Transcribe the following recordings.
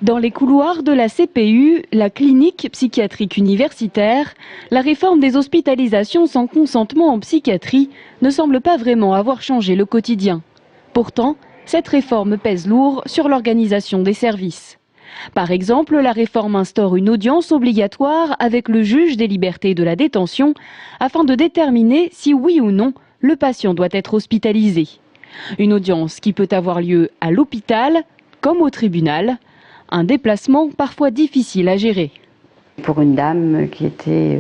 Dans les couloirs de la CPU, la clinique psychiatrique universitaire, la réforme des hospitalisations sans consentement en psychiatrie ne semble pas vraiment avoir changé le quotidien. Pourtant, cette réforme pèse lourd sur l'organisation des services. Par exemple, la réforme instaure une audience obligatoire avec le juge des libertés et de la détention afin de déterminer si oui ou non le patient doit être hospitalisé. Une audience qui peut avoir lieu à l'hôpital comme au tribunal. Un déplacement parfois difficile à gérer. Pour une dame qui était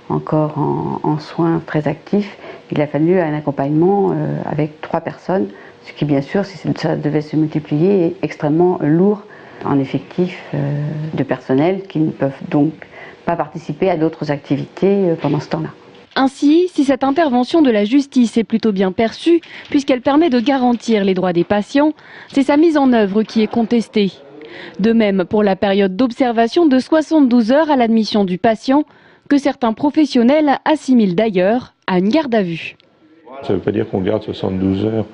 encore en soins très actifs, il a fallu un accompagnement avec 3 personnes, ce qui bien sûr, si ça devait se multiplier, est extrêmement lourd en effectif de personnel qui ne peuvent donc pas participer à d'autres activités pendant ce temps-là. Ainsi, si cette intervention de la justice est plutôt bien perçue, puisqu'elle permet de garantir les droits des patients, c'est sa mise en œuvre qui est contestée. De même pour la période d'observation de 72 heures à l'admission du patient, que certains professionnels assimilent d'ailleurs à une garde à vue. Ça ne veut pas dire qu'on garde 72 heures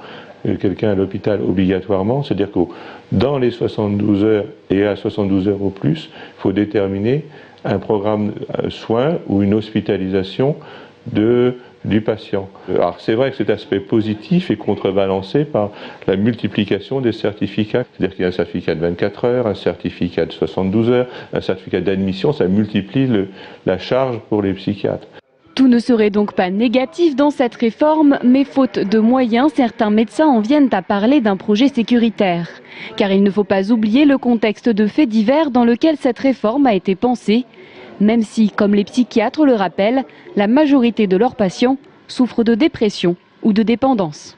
quelqu'un à l'hôpital obligatoirement, c'est-à-dire que dans les 72 heures et à 72 heures au plus, il faut déterminer un programme soin ou une hospitalisation du patient. Alors c'est vrai que cet aspect positif est contrebalancé par la multiplication des certificats. C'est-à-dire qu'il y a un certificat de 24 heures, un certificat de 72 heures, un certificat d'admission, ça multiplie la charge pour les psychiatres. Tout ne serait donc pas négatif dans cette réforme, mais faute de moyens, certains médecins en viennent à parler d'un projet sécuritaire. Car il ne faut pas oublier le contexte de faits divers dans lequel cette réforme a été pensée. Même si, comme les psychiatres le rappellent, la majorité de leurs patients souffrent de dépression ou de dépendance.